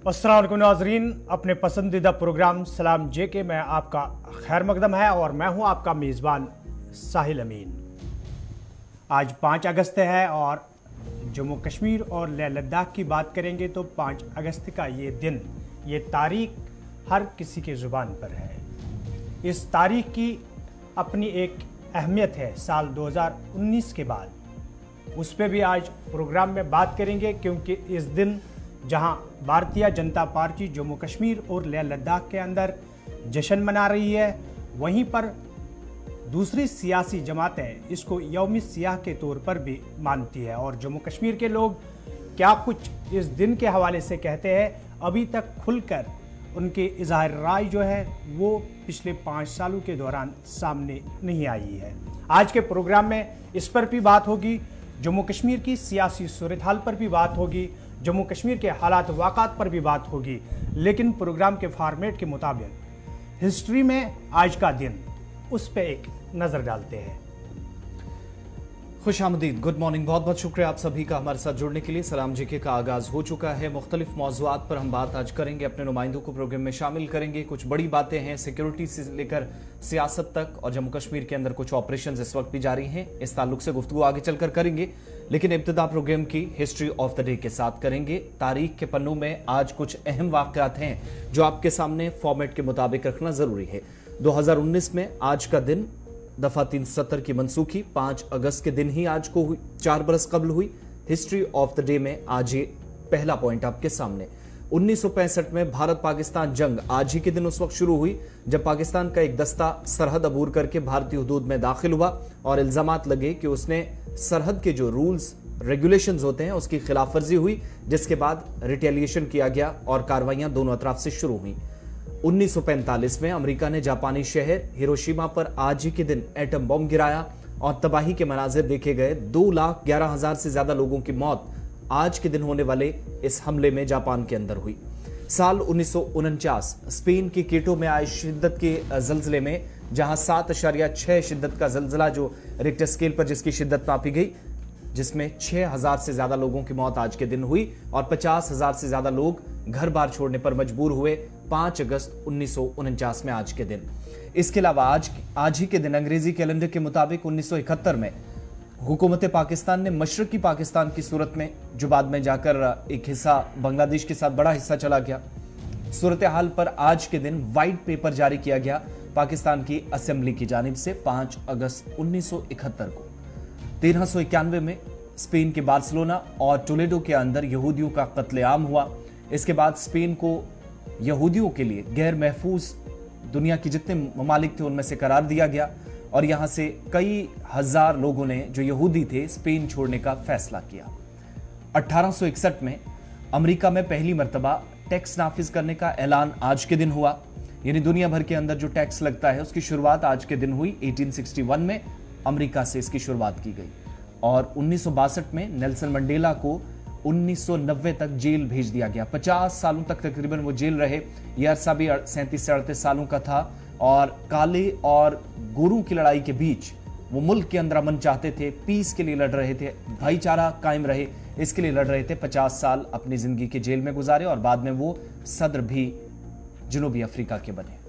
अस्सलाम वालेकुम नाज़रीन, अपने पसंदीदा प्रोग्राम सलाम जे के में आपका खैर मकदम है और मैं हूं आपका मेज़बान साहिल अमीन। आज 5 अगस्त है और जम्मू कश्मीर और लेह लद्दाख की बात करेंगे तो 5 अगस्त का ये दिन, ये तारीख हर किसी के ज़ुबान पर है। इस तारीख की अपनी एक अहमियत है। साल 2019 के बाद उस पर भी आज प्रोग्राम में बात करेंगे, क्योंकि इस दिन जहां भारतीय जनता पार्टी जम्मू कश्मीर और लेह लद्दाख के अंदर जश्न मना रही है, वहीं पर दूसरी सियासी जमातें इसको यौम सियाह के तौर पर भी मानती है। और जम्मू कश्मीर के लोग क्या कुछ इस दिन के हवाले से कहते हैं, अभी तक खुलकर उनके इज़हार राय जो है वो पिछले 5 सालों के दौरान सामने नहीं आई है। आज के प्रोग्राम में इस पर भी बात होगी, जम्मू कश्मीर की सियासी सूरत हाल पर भी बात होगी, जम्मू कश्मीर के हालात वाक़ात पर भी बात होगी। लेकिन प्रोग्राम के फॉर्मेट के मुताबिक हिस्ट्री में आज का दिन, उस पर एक नज़र डालते हैं। खुशामदीद, गुड मॉर्निंग, बहुत बहुत शुक्रिया आप सभी का हमारे साथ जुड़ने के लिए। सलाम जीके का आगाज हो चुका है। मुख्तलिफ मौज़ूआत पर हम बात आज करेंगे, अपने नुमाइंदों को प्रोग्राम में शामिल करेंगे। कुछ बड़ी बातें हैं, सिक्योरिटी से लेकर सियासत तक, और जम्मू कश्मीर के अंदर कुछ ऑपरेशन इस वक्त भी जारी हैं। इस ताल्लुक से गुफ्तगू आगे चलकर करेंगे, लेकिन इब्तिदा प्रोग्राम की हिस्ट्री ऑफ द डे के साथ करेंगे। तारीख के पन्नों में आज कुछ अहम वाक़यात हैं जो आपके सामने फॉर्मेट के मुताबिक रखना जरूरी है। 2019 में आज का दिन दफा 370 की मनसूखी 5 अगस्त के दिन ही आज को हुई, 4 बरस कबल हुई। हिस्ट्री ऑफ द डे में आज ये पहला पॉइंट आपके सामने। 1965 में भारत पाकिस्तान जंग आज ही के दिन उस वक्त शुरू हुई जब पाकिस्तान का एक दस्ता सरहद अबूर करके भारतीय हुदूद में दाखिल हुआ और इल्जामात लगे कि उसने सरहद के जो रूल्स रेगुलेशंस होते हैं उसकी खिलाफ वर्जी हुई, जिसके बाद रिटेलिएशन किया गया और कार्रवाइयां दोनों अतराफ से शुरू हुई। 1945 में अमेरिका ने जापानी शहर हिरोशिमा पर आज ही के दिन एटम बम गिराया और तबाही के मनाजिर देखे गए। 2,11,000 से ज्यादा लोगों की मौत आज के दिन होने वाले इस हमले में जापान के अंदर हुई। साल 1949 स्पेन के कीटो में आए शिद्दत के जल्जले में, जहां 7.6 शिद्दत का जल्जला जो रिक्टर स्केल पर जिसकी शिद्दत मापी गई, जिसमें 6,000 से ज्यादा लोगों की मौत आज के दिन हुई और 50,000 से ज्यादा लोग घर बार छोड़ने पर मजबूर हुए 5 अगस्त 1949 में आज के दिन। इसके अलावा आज ही के दिन अंग्रेजी कैलेंडर के मुताबिक 1971 में हुकूमत पाकिस्तान ने मशरकी पाकिस्तान की सूरत में, जो बाद में जाकर एक हिस्सा बांग्लादेश के साथ बड़ा हिस्सा चला गया, सूरत हाल पर आज के दिन व्हाइट पेपर जारी किया गया पाकिस्तान की असेंबली की जानिब से 5 अगस्त 1971 को। 1391 में स्पेन के बार्सिलोना और टोलेडो के अंदर यहूदियों का कत्लेआम हुआ। इसके बाद स्पेन को यहूदियों के लिए गैर महफूज दुनिया की जितने ममालिक थे उनमें से करार दिया गया और यहां से कई हजार लोगों ने जो यहूदी थे स्पेन छोड़ने का फैसला किया। 1861 में अमेरिका में पहली मर्तबा टैक्स नाफिज करने का ऐलान आज के दिन हुआ, यानी दुनिया भर के अंदर जो टैक्स लगता है उसकी शुरुआत आज के दिन हुई। 1861 में अमेरिका से इसकी शुरुआत की गई और 1962 में नेल्सन मंडेला को 1990 तक जेल भेज दिया गया। 50 सालों तक तकरीबन वो जेल रहे। यह अरसा भी 37 से 38 सालों का था और काले और गोरों की लड़ाई के बीच वो मुल्क के अंदर अमन चाहते थे, पीस के लिए लड़ रहे थे, भाईचारा कायम रहे, इसके लिए लड़ रहे थे। 50 साल अपनी जिंदगी के जेल में गुजारे और बाद में वो सदर भी जनूबी अफ्रीका के बने।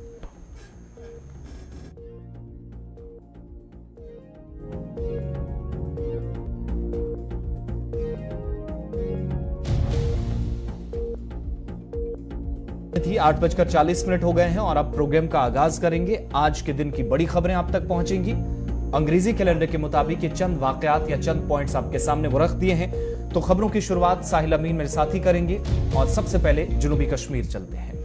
थी 8:40 हो गए हैं और अब प्रोग्राम का आगाज करेंगे। आज के दिन की बड़ी खबरें आप तक पहुंचेंगी। अंग्रेजी कैलेंडर के मुताबिक ये चंद वाकयात या चंद पॉइंट्स आपके सामने वो रख दिए हैं। तो खबरों की शुरुआत साहिल अमीन मेरे साथ ही करेंगे और सबसे पहले जनूबी कश्मीर चलते हैं।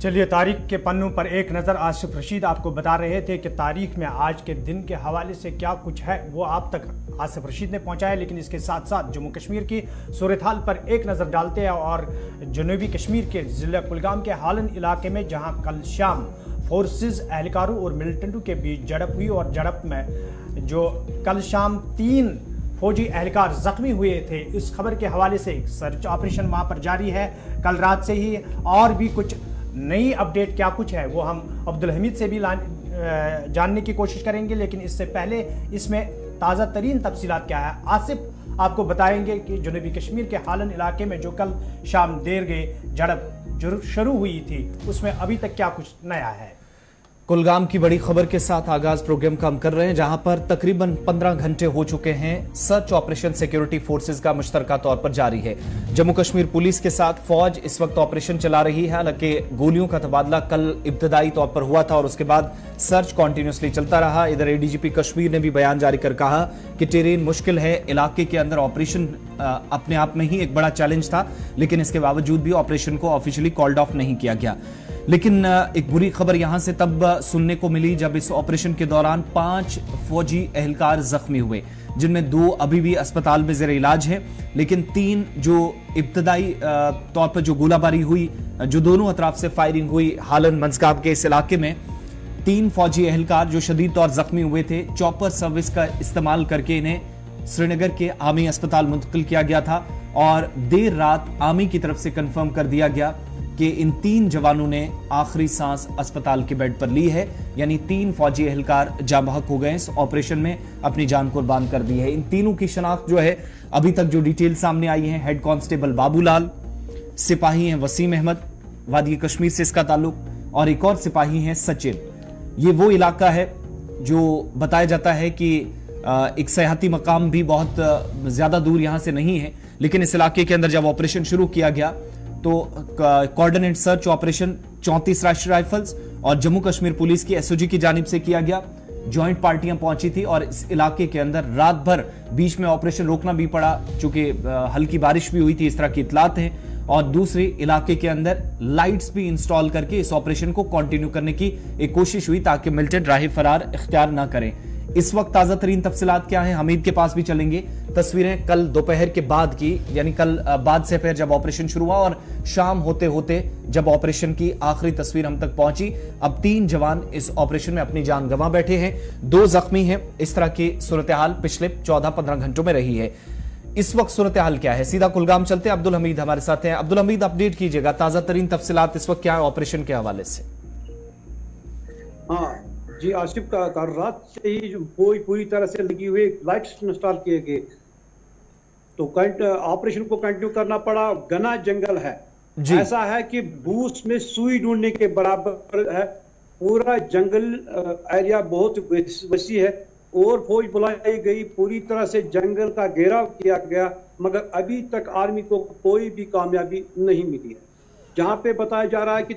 चलिए, तारीख के पन्नों पर एक नज़र। आसिफ रशीद आपको बता रहे थे कि तारीख में आज के दिन के हवाले से क्या कुछ है वो आप तक आसिफ रशीद ने पहुंचाया, लेकिन इसके साथ साथ जम्मू कश्मीर की सूरत हाल पर एक नज़र डालते हैं और जनूबी कश्मीर के ज़िला कुलगाम के हालन इलाके में, जहां कल शाम फोर्सेस एहलकारों और मिलिटेंटों के बीच झड़प हुई और झड़प में जो कल शाम 3 फौजी एहलकार जख्मी हुए थे, इस खबर के हवाले से एक सर्च ऑपरेशन वहां पर जारी है कल रात से ही। और भी कुछ नई अपडेट क्या कुछ है वो हम अब्दुल हमीद से भी जानने की कोशिश करेंगे, लेकिन इससे पहले इसमें ताज़ा तरीन तफसीलात क्या है, आसिफ आपको बताएंगे कि जनूबी कश्मीर के हालन इलाके में जो कल शाम देर गए झड़प शुरू हुई थी उसमें अभी तक क्या कुछ नया है। कुलगाम की बड़ी खबर के साथ आगाज प्रोग्राम का हम कर रहे हैं, जहां पर तकरीबन 15 घंटे हो चुके हैं। सर्च ऑपरेशन सिक्योरिटी फोर्सेस का मुश्तरका तौर पर जारी है। जम्मू कश्मीर पुलिस के साथ फौज इस वक्त ऑपरेशन चला रही है। हालांकि गोलियों का तबादला कल इब्तदाई तौर पर हुआ था और उसके बाद सर्च कॉन्टिन्यूसली चलता रहा। इधर एडीजीपी कश्मीर ने भी बयान जारी कर कहा कि टेरेन मुश्किल है, इलाके के अंदर ऑपरेशन अपने आप में ही एक बड़ा चैलेंज था, लेकिन इसके बावजूद भी ऑपरेशन को ऑफिशियली कॉल्ड ऑफ नहीं किया गया। लेकिन एक बुरी खबर यहां से तब सुनने को मिली जब इस ऑपरेशन के दौरान 5 फौजी एहलकार जख्मी हुए, जिनमें 2 अभी भी अस्पताल में जेर इलाज है, लेकिन 3 जो इब्तदाई तौर पर जो गोलाबारी हुई, जो दोनों अतराफ से फायरिंग हुई हालन मंजगाब के इस इलाके में, 3 फौजी एहलकार जो शदीद तौर जख्मी हुए थे, चॉपर सर्विस का इस्तेमाल करके इन्हें श्रीनगर के आर्मी अस्पताल मुंतकिल किया गया था और देर रात आर्मी की तरफ से कंफर्म कर दिया गया कि इन 3 जवानों ने आखिरी सांस अस्पताल के बेड पर ली है। यानी 3 फौजी एहलकार जाँ बहक हो गए, इस ऑपरेशन में अपनी जान कुर्बान कर दी है। इन तीनों की शनाख्त जो है अभी तक जो डिटेल सामने आई है, हेड कांस्टेबल बाबूलाल, सिपाही हैं वसीम अहमद, वादी कश्मीर से इसका ताल्लुक, और एक और सिपाही हैं सचिन। ये वो इलाका है जो बताया जाता है कि एक सयाहती मकाम भी बहुत ज्यादा दूर यहां से नहीं है, लेकिन इस इलाके के अंदर जब ऑपरेशन शुरू किया गया तो कोऑर्डिनेट सर्च ऑपरेशन 34 राष्ट्रीय राइफल्स और जम्मू कश्मीर पुलिस की एसओजी की जानिब से किया गया। जॉइंट पार्टियां पहुंची थी और इस इलाके के अंदर रात भर बीच में ऑपरेशन रोकना भी पड़ा, चूंकि हल्की बारिश भी हुई थी, इस तरह की इतलात है। और दूसरी, इलाके के अंदर लाइट्स भी इंस्टॉल करके इस ऑपरेशन को कंटिन्यू करने की एक कोशिश हुई ताकि मिलिटेंट राह फरार इख्तियार ना करें। इस वक्त ताजा तरीन तफसीलात क्या है, हमीद के पास भी चलेंगे। तस्वीरें कल दोपहर के बाद की, यानी कल बाद से फिर जब ऑपरेशन शुरू हुआ और शाम होते होते जब ऑपरेशन की आखिरी तस्वीर हम तक पहुंची, अब 3 जवान इस ऑपरेशन में अपनी जान गंवा बैठे हैं, 2 जख्मी हैं। इस तरह की सूरत हाल पिछले 14-15 घंटों में रही है। इस वक्त सूरत हाल क्या है, सीधा कुलगाम चलते हैं। अब्दुल हमीद हमारे साथ हैं। अब्दुल हमीद, अपडेट कीजिएगा, ताजा तरीन तफसीलात इस वक्त क्या है ऑपरेशन के हवाले से। हाँ जी आसिफ का रात से ही पूरी तरह से लगी हुई लाइट्स इंस्टॉल किए गए, तो ऑपरेशन को कंटिन्यू करना पड़ा। घना जंगल है, ऐसा है कि बूस में सुई ढूंढने के बराबर है। पूरा जंगल एरिया बहुत वसी है और फौज बुलाई गई, पूरी तरह से जंगल का घेराव किया गया, मगर अभी तक आर्मी को कोई भी कामयाबी नहीं मिली है। जहां पे बताया जा रहा है कि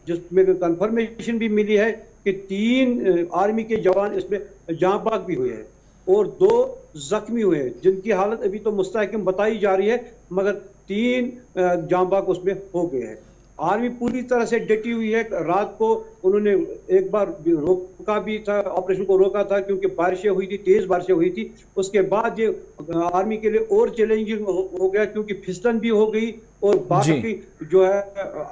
जिसमें कंफर्मेशन भी मिली है कि 3 आर्मी के जवान इसमें जाँ बहक भी हुए हैं और 2 जख्मी हुए हैं, जिनकी हालत अभी तो मुस्तहकम बताई जा रही है, मगर 3 जाँ बहक उसमें हो गए हैं। आर्मी पूरी तरह से डटी हुई है। रात को उन्होंने एक बार रोका भी था, ऑपरेशन को रोका था, क्योंकि बारिशें हुई थी, तेज बारिशें हुई थी। उसके बाद ये आर्मी के लिए और चैलेंजिंग हो गया, क्योंकि फिसलन भी हो गई और बाकी जो है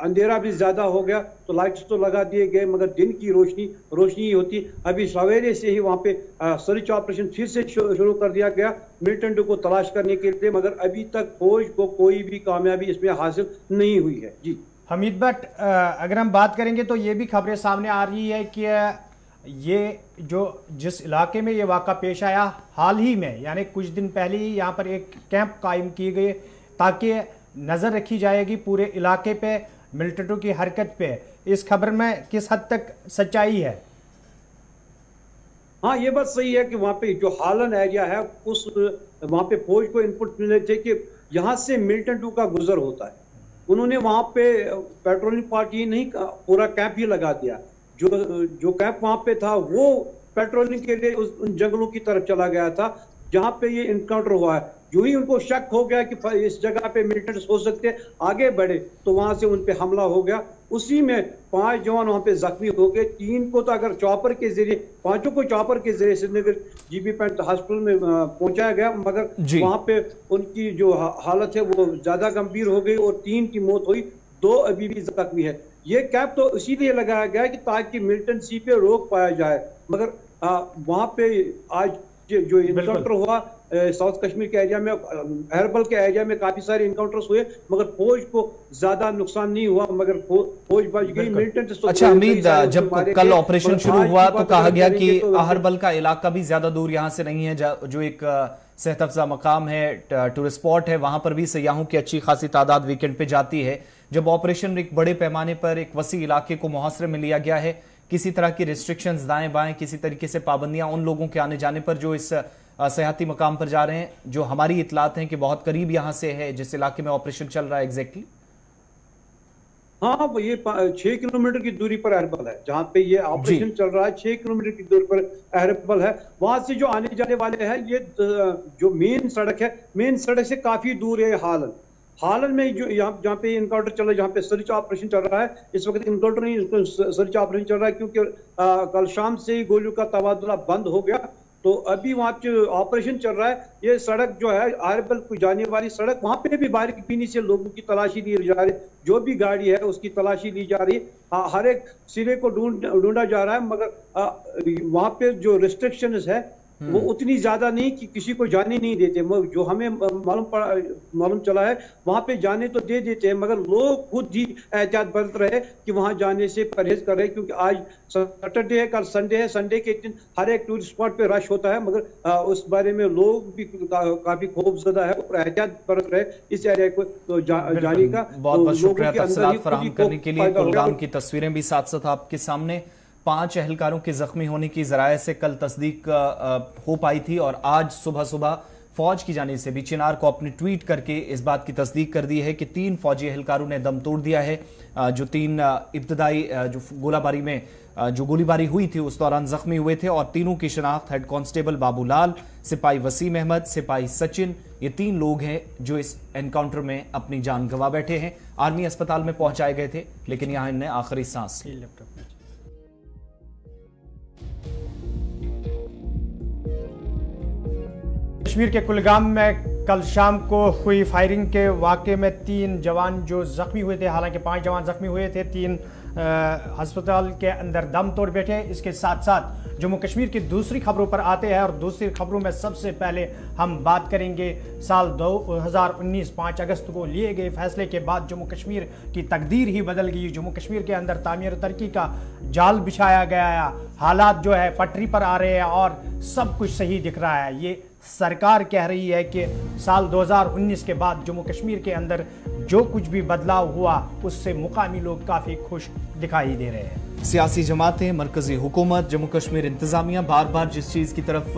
अंधेरा भी ज्यादा हो गया। तो लाइट्स तो लगा दिए गए, मगर दिन की रोशनी ही होती। अभी सवेरे से ही वहां पे सर्च ऑपरेशन फिर से शुरू कर दिया गया मिलिटेंटों को तलाश करने के लिए, मगर अभी तक फौज को कोई भी कामयाबी इसमें हासिल नहीं हुई है। जी हमीद भट्ट, अगर हम बात करेंगे तो ये भी खबरें सामने आ रही है कि ये जिस इलाके में ये वाक़ा पेश आया हाल ही में, यानी कुछ दिन पहले ही यहाँ पर एक कैंप कायम किए गए ताकि नज़र रखी जाएगी पूरे इलाके पे मिलिटेंटों की हरकत पे। इस खबर में किस हद तक सच्चाई है? हाँ, ये बात सही है कि वहाँ पे जो हालन एरिया है वहाँ पे फौज को इनपुट मिले थे कि यहाँ से मिलिटेंटों का गुजर होता है। उन्होंने वहां पे पेट्रोलिंग पार्टी नहीं, पूरा कैंप ही लगा दिया। जो कैंप वहां पे था वो पेट्रोलिंग के लिए उन जंगलों की तरफ चला गया था जहां पे ये इनकाउंटर हुआ है। जो ही उनको शक हो गया कि इस जगह पे मिलिटेंट्स हो सकते हैं, आगे बढ़े, तो वहां से उन पे हमला हो गया। उसी में 5 जवान वहां पे जख्मी हो गए। 3 को तो अगर चॉपर के जरिए, 5 को चॉपर के जरिए श्रीनगर जीबी पैंट हॉस्पिटल में पहुंचाया गया, मगर वहां पे उनकी जो हालत है वो ज्यादा गंभीर हो गई और 3 की मौत हुई, 2 अभी भी जख्मी है। ये कैंप तो इसीलिए लगाया गया कि ताकि मिलिटेंसी पे रोक पाया जाए, मगर वहां पे आज जो इनकाउंटर हुआ साउथ कश्मीर के एरिया में, अहरबल के एरिया में काफी सारे इनकाउंटर्स हुए, मगर फौज को ज्यादा नुकसान नहीं हुआ, मगर फौज बच गई। मिलिटेंट। अच्छा हमीद, जब कल ऑपरेशन शुरू हुआ तो कहा गया कि अहरबल का इलाका भी ज्यादा दूर यहाँ से नहीं है, जो एक सेहत अफजा मकाम है, टूरिस्ट स्पॉट है, वहां पर भी सयाहों की अच्छी खासी तादाद वीकेंड पे जाती है। जब ऑपरेशन एक बड़े पैमाने पर एक वसी इलाके को मुहासरे में लिया गया है, किसी तरह की रिस्ट्रिक्शंस दाएं बाएं, किसी तरीके से पाबंदियां उन लोगों के आने जाने पर जो इस सयाहती मकाम पर जा रहे हैं, जो हमारी इतलात हैं कि बहुत करीब यहां से है जिस इलाके में ऑपरेशन चल रहा है एग्जैक्टली? हाँ, ये 6 किलोमीटर की दूरी पर अहरबल है, जहाँ पे ये ऑपरेशन चल रहा है। 6 किलोमीटर की दूरी पर अहरबल है। वहां से जो आने जाने वाले हैं, ये जो मेन सड़क है, मेन सड़क से काफी दूर है हालन में जो जहाँ पे इनकाउंटर चल रहा है, जहाँ पे सर्च ऑपरेशन चल रहा है। इस वक्त इनकाउंटर नहीं, सर्च ऑपरेशन चल रहा है, क्योंकि कल शाम से ही गोलियों का तबादला बंद हो गया, तो अभी वहाँ पे ऑपरेशन चल रहा है। ये सड़क जो है अहरबल को जाने वाली सड़क, वहाँ पे भी बारिश पीने से लोगों की तलाशी ली जा रही है, जो भी गाड़ी है उसकी तलाशी ली जा रही है, हर एक सिरे को ढूंढा जा रहा है, मगर वहाँ पे जो रिस्ट्रिक्शंस है वो उतनी ज्यादा नहीं कि किसी को जाने नहीं देते। जो हमें मालूम चला है, वहां पे जाने तो दे देते हैं, मगर लोग खुद ही एहतियात बरत रहे कि वहां जाने से परहेज कर रहे, क्योंकि आज सैटरडे है, कल संडे है। संडे के दिन हर एक टूरिस्ट स्पॉट पे रश होता है, मगर उस बारे में लोग भी काफी खौफजदा है और एहतियात बरत रहे इस एरिया को जाने का। बहुत बहुत शुक्रिया तफसीलात फराहम करने के लिए। कुलगाम की तस्वीरें भी साथ साथ आपके सामने। 5 एहलकारों के जख्मी होने की जराये से कल तस्दीक हो पाई थी, और आज सुबह सुबह फौज की जानिब से भी चिनार को अपने ट्वीट करके इस बात की तस्दीक कर दी है कि 3 फौजी एहलकारों ने दम तोड़ दिया है। जो 3 इब्तदाई जो गोलाबारी में जो गोलीबारी हुई थी उस दौरान जख्मी हुए थे, और तीनों की शनाख्त हेड कांस्टेबल बाबूलाल, सिपाही वसीम अहमद, सिपाही सचिन, ये 3 लोग हैं जो इस एनकाउंटर में अपनी जान गंवा बैठे हैं। आर्मी अस्पताल में पहुंचाए गए थे, लेकिन यहां इन्हें आखिरी सांस ली। कश्मीर के कुलगाम में कल शाम को हुई फायरिंग के वाक़े में 3 जवान जो जख्मी हुए थे, हालांकि 5 जवान जख्मी हुए थे, 3 अस्पताल के अंदर दम तोड़ बैठे। इसके साथ साथ जम्मू कश्मीर की दूसरी खबरों पर आते हैं, और दूसरी खबरों में सबसे पहले हम बात करेंगे साल 2019 5 अगस्त को लिए गए फैसले के बाद जम्मू कश्मीर की तकदीर ही बदल गई। जम्मू कश्मीर के अंदर तामीर तरक्की का जाल बिछाया गया है, हालात जो है पटरी पर आ रहे हैं और सब कुछ सही दिख रहा है। ये सरकार कह रही है कि साल 2019 के बाद जम्मू कश्मीर के अंदर जो कुछ भी बदलाव हुआ उससे मुकामी लोग काफ़ी खुश दिखाई दे रहे हैं। सियासी जमातें, मरकजी हुकूमत, जम्मू कश्मीर इंतजामिया बार बार जिस चीज़ की तरफ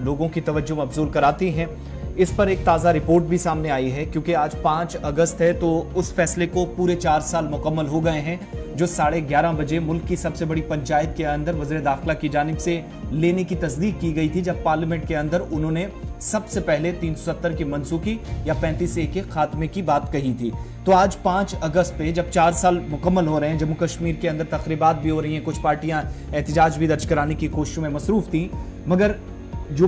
लोगों की तवज्जो मबजूल कराती हैं, इस पर एक ताज़ा रिपोर्ट भी सामने आई है, क्योंकि आज 5 अगस्त है, तो उस फैसले को पूरे 4 साल मुकम्मल हो गए हैं, जो 11:30 बजे मुल्क की सबसे बड़ी पंचायत के अंदर वज़ीर दाखिला की जानिब से लेने की तस्दीक की गई थी, जब पार्लियामेंट के अंदर उन्होंने सबसे पहले 370 की मनसूखी या 35A के खात्मे की बात कही थी। तो आज 5 अगस्त पे जब 4 साल मुकम्मल हो रहे हैं, जम्मू कश्मीर के अंदर तकरीबात भी हो रही हैं, कुछ पार्टियां एहतजाज भी दर्ज कराने की कोशिशों में मसरूफ थी, मगर जो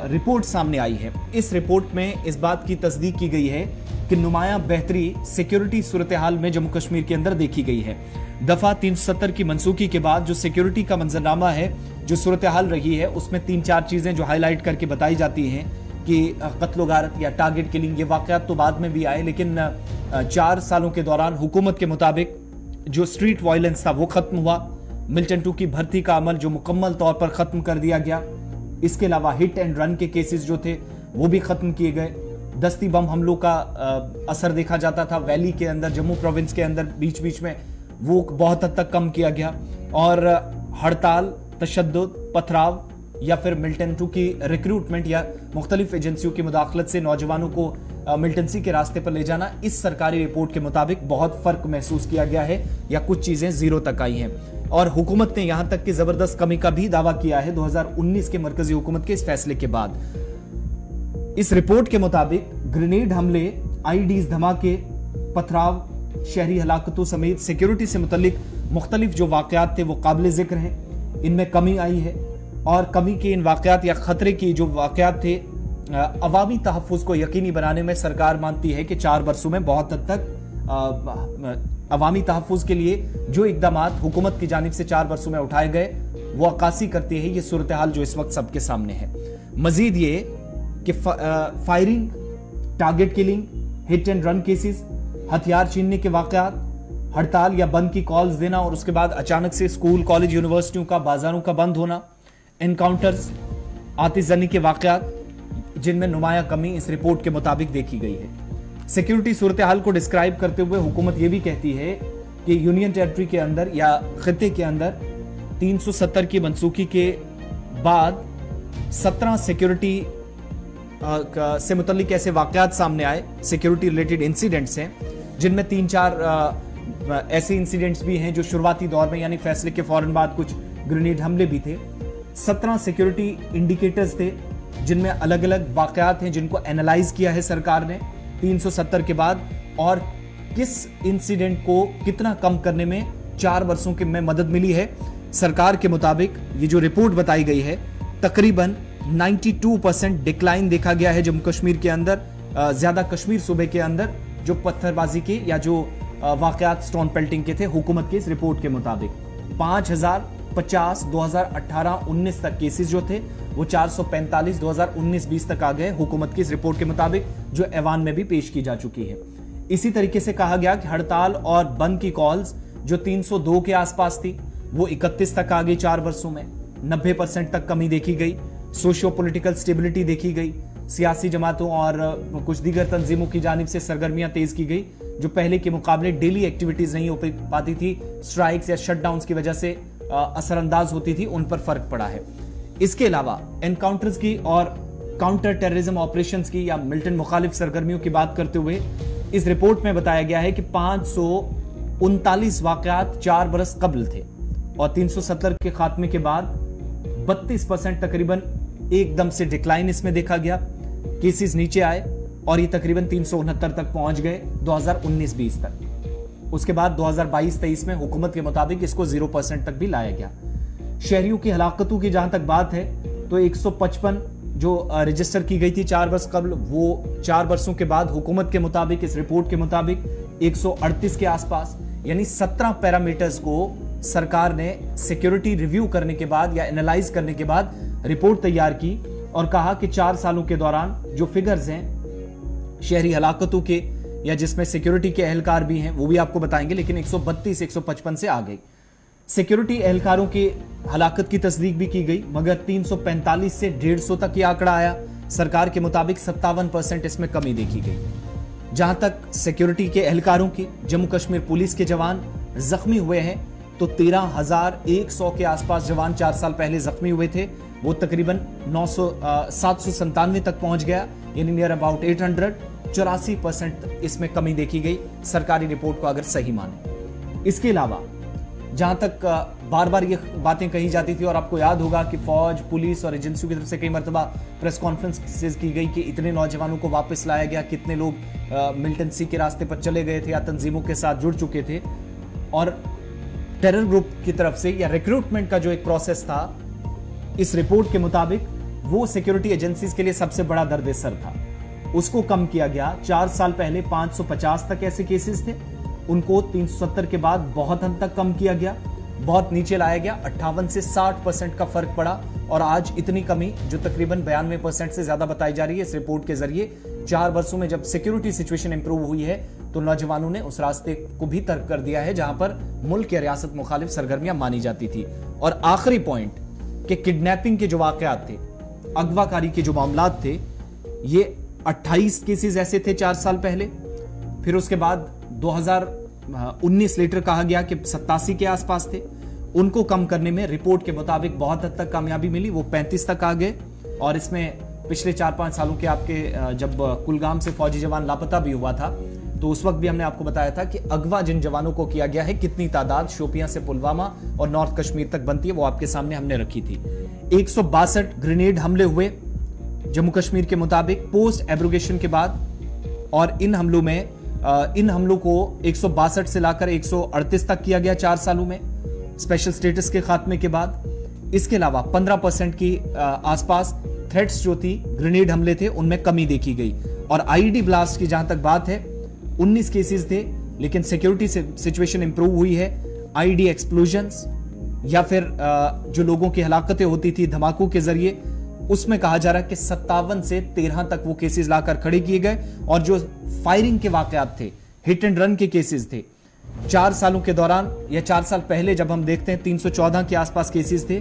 रिपोर्ट सामने आई है, इस रिपोर्ट में इस बात की तस्दीक की गई है कि नुमाया बेहतरी सिक्योरिटी सूरत हाल में जम्मू कश्मीर के अंदर देखी गई है। दफा 370 की मनसूखी के बाद जो सिक्योरिटी का मंजरनामा है, जो सूरत हाल रही है, उसमें 3-4 चीजें जो हाईलाइट करके बताई जाती हैं कि कत्ल गारत या टारगेट किलिंग, ये वाकयात तो बाद में भी आए, लेकिन 4 सालों के दौरान हुकूमत के मुताबिक जो स्ट्रीट वायलेंस था वो खत्म हुआ। मिलिटेंट 2 की भर्ती का अमल जो मुकम्मल तौर पर खत्म कर दिया गया। इसके अलावा हिट एंड रन के केसेस जो थे वो भी खत्म किए गए। दस्ती बम हमलों का असर देखा जाता था वैली के अंदर, जम्मू प्रोविंस के अंदर बीच बीच में, वो बहुत हद तक कम किया गया। और हड़ताल, तशद्दुद, पथराव या फिर मिलिटेंट 2 की रिक्रूटमेंट या मुख्तलिफ एजेंसियों की मुदाखलत से नौजवानों को मिलिटेंसी के रास्ते पर ले जाना, इस सरकारी रिपोर्ट के मुताबिक बहुत फर्क महसूस किया गया है या कुछ चीजें जीरो तक आई हैं। और हुकूमत ने यहां तक कि जबरदस्त कमी का भी दावा किया है 2019 के मरकजी हुकूमत के इस फैसले के बाद। इस रिपोर्ट के मुताबिक ग्रेनेड हमले, आईडीज धमाके, पथराव, शहरी हलाकतों समेत सिक्योरिटी से मुतल्लिक मुख्तलिफ जो वाकयात थे वो काबिल जिक्र हैं, इनमें कमी आई है। और कमी के इन वाकयात या खतरे की जो वाकयात थे, अवामी तहफ़्फ़ुज़ को यकीनी बनाने में सरकार मानती है कि 4 बरसों में बहुत हद तक अवामी तहफ़्फ़ुज़ के लिए जो इक़दामात हुकूमत की जानिब से 4 बरसों में उठाए गए वो अक्कासी करती है ये सूरत हाल जो इस वक्त सबके सामने है। मजीद ये कि firing, target killing, hit and run cases, हथियार छीनने के वाकयात, हड़ताल या बंद की कॉल्स देना और उसके बाद अचानक से स्कूल, कॉलेज, यूनिवर्सिटियों का, बाजारों का बंद होना, एनकाउंटर्स, आतिशबाजी के वाकयात, जिनमें नुमाया कमी इस रिपोर्ट के मुताबिक देखी गई है। सिक्योरिटी सूरत हाल को डिस्क्राइब करते हुए हुकूमत यह भी कहती है कि यूनियन टेरिटरी के अंदर या खित्ते के अंदर 370 की मनसूखी के बाद 17 सिक्योरिटी से मुतल्लिक ऐसे वाकयात सामने आए, सिक्योरिटी रिलेटेड इंसिडेंट्स हैं, जिनमें 3-4 ऐसे इंसिडेंट्स भी हैं जो शुरुआती दौर में यानी फैसले के फौरन बाद कुछ ग्रेनेड हमले भी थे। 17 सिक्योरिटी इंडिकेटर्स थे जिनमें अलग अलग वाकयात हैं जिनको एनालाइज किया है सरकार ने 370 के बाद, और किस इंसिडेंट को कितना कम करने में 4 वर्षों के में मदद मिली है। सरकार के मुताबिक ये जो रिपोर्ट बताई गई है, तकरीबन 92% डिक्लाइन देखा गया है जम्मू कश्मीर के अंदर, ज्यादा कश्मीर सूबे के अंदर जो पत्थरबाजी के या जो वाकयात स्टोन पेल्टिंग के थे हुकूमत की इस रिपोर्ट के मुताबिक। 5050 2018-19 तक केसेस जो थे वो 445 2019-20 तक आ गए हुकूमत की इस रिपोर्ट के मुताबिक, जो ऐवान में भी पेश की जा चुकी है। इसी तरीके से कहा गया कि हड़ताल और बंद की कॉल्स जो 302 के आसपास थी वो 31 तक आ गई 4 वर्षों में, 90% तक कमी देखी गई। सोशियो पॉलिटिकल स्टेबिलिटी देखी गई, सियासी जमातों और कुछ दीगर तंजीमों की जानिब से सरगर्मियां तेज की गई जो पहले के मुकाबले डेली एक्टिविटीज नहीं हो पाती थी, स्ट्राइक्स या शटडाउन्स की वजह से असरअंदाज होती थी, उन पर फर्क पड़ा है। इसके अलावा एनकाउंटर्स की और काउंटर टेररिज्म ऑपरेशंस की या मिलिटेंट मुखालिफ सरगर्मियों की बात करते हुए इस रिपोर्ट में बताया गया है कि 539 वाकयात 4 बरस कबल थे और 370 के खात्मे के बाद 32% तकरीबन एकदम से डिक्लाइन इसमें देखा गया, केसेस नीचे आए और ये तकरीबन 369 तक पहुंच गए 2019-20 तक। उसके बाद 2022-23 में हुकूमत के मुताबिक इसको 0% तक भी लाया गया। शहरियों की हलाकतों की जहां तक बात है तो 155 जो रजिस्टर की गई थी 4 वर्ष कबल, वो 4 वर्षों के बाद हुकूमत के मुताबिक, इस रिपोर्ट के मुताबिक 138 के आसपास, यानी 17 पैरामीटर्स को सरकार ने सिक्योरिटी रिव्यू करने के बाद या एनालाइज करने के बाद रिपोर्ट तैयार की और कहा कि 4 सालों के दौरान जो फिगर्स हैं शहरी हलाकतों के या जिसमें सिक्योरिटी के एहलकार भी हैं वो भी आपको बताएंगे, लेकिन 132-155 से आ गई। सिक्योरिटी एहलकारों की हलाकत की तस्दीक भी की गई, मगर 345 से 150 तक यह आंकड़ा आया। सरकार के मुताबिक 57% इसमें कमी देखी गई। जहां तक सिक्योरिटी के एहलकारों की, जम्मू कश्मीर पुलिस के जवान जख्मी हुए हैं तो 13,100 के आसपास जवान 4 साल पहले जख्मी हुए थे, वो तकरीबन 797 तक पहुंच गया, यानी नियर अबाउट 800। 84% इसमें कमी देखी गई सरकारी रिपोर्ट को अगर सही माने। इसके अलावा जहां तक बार बार ये बातें कही जाती थी और आपको याद होगा कि फौज, पुलिस और एजेंसियों की तरफ से कई मरतबा प्रेस कॉन्फ्रेंसेस की गई कि इतने नौजवानों को वापस लाया गया, कितने लोग मिलिटेंसी के रास्ते पर चले गए थे या तंजीमों के साथ जुड़ चुके थे, और टेरर ग्रुप की तरफ से या रिक्रूटमेंट का जो एक प्रोसेस था, इस रिपोर्ट के मुताबिक वो सिक्योरिटी एजेंसीज के लिए सबसे बड़ा दर्द सर था, उसको कम किया गया। 4 साल पहले 550 तक ऐसे केसेस थे, उनको 370 के बाद बहुत हद तक कम किया गया, बहुत नीचे लाया गया, 58 से 60% का फर्क पड़ा, और आज इतनी कमी जो तकरीबन 92% से ज्यादा बताई जा रही है इस रिपोर्ट के जरिए। 4 वर्षों में जब सिक्योरिटी सिचुएशन इंप्रूव हुई है तो नौजवानों ने उस रास्ते को भी तर्क कर दिया है जहां पर मुल्क या रियासत मुखालिफ सरगर्मियां मानी जाती थी। और आखिरी पॉइंट कि किडनैपिंग के जो वाकयात थे, अगवाकारी के जो मामलात थे, ये 28 केसेस ऐसे थे 4 साल पहले, फिर उसके बाद 2019 लेटर कहा गया कि 87 के आसपास थे, उनको कम करने में रिपोर्ट के मुताबिक बहुत हद तक कामयाबी मिली, वो 35 तक आ गए। और इसमें पिछले 4-5 सालों के आपके जब कुलगाम से फौजी जवान लापता भी हुआ था तो उस वक्त भी हमने आपको बताया था कि अगवा जिन जवानों को किया गया है, कितनी तादाद शोपियां से पुलवामा और नॉर्थ कश्मीर तक बनती है, वो आपके सामने हमने रखी थी। 162 ग्रेनेड हमले हुए जम्मू कश्मीर के मुताबिक पोस्ट एब्रोगेशन के बाद, और इन हमलों को 162 से लाकर 138 तक किया गया 4 सालों में स्पेशल स्टेटस के खात्मे के बाद। इसके अलावा 15% की आसपास थ्रेट्स जो थी, ग्रेनेड हमले थे, उनमें कमी देखी गई। और आईईडी ब्लास्ट की जहां तक बात है 19 केसेस थे, लेकिन सिक्योरिटी सिचुएशन इंप्रूव हुई है। आईईडी एक्सप्लोजन्स या फिर जो लोगों की हलाकतें होती थी धमाकों के जरिए, उसमें कहा जा रहा है कि 57 से 13 तक वो केसेस लाकर खड़े किए गए और जो फायरिंग के वाकयात थे, हिट एंड रन के केसेस थे, 4 सालों के दौरान या 4 साल पहले जब हम देखते हैं 314 के आसपास केसेस थे,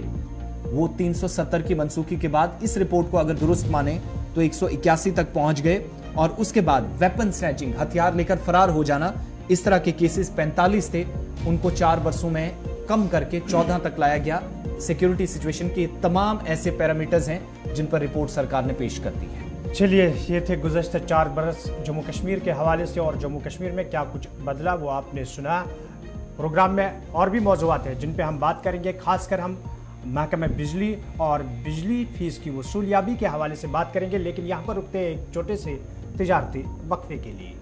वो 370 की मनसूखी के बाद इस रिपोर्ट को अगर दुरुस्त माने तो 181 तक पहुंच गए। और उसके बाद वेपन स्नैचिंग, हथियार लेकर फरार हो जाना, इस तरह के केसेस 45 थे, उनको 4 वर्षों में कम करके 14 तक लाया गया। सिक्योरिटी सिचुएशन के तमाम ऐसे पैरामीटर्स हैं जिन पर रिपोर्ट सरकार ने पेश कर दी है। चलिए, ये थे गुज़श्ता 4 बरस जम्मू कश्मीर के हवाले से, और जम्मू कश्मीर में क्या कुछ बदला वो आपने सुना। प्रोग्राम में और भी मौज़ूआत हैं जिन पे हम बात करेंगे, खासकर हम महकमा बिजली और बिजली फीस की वसूलियाबी के हवाले से बात करेंगे। लेकिन यहाँ पर रुकते हैं एक छोटे से तिजारती वक्फे के लिए।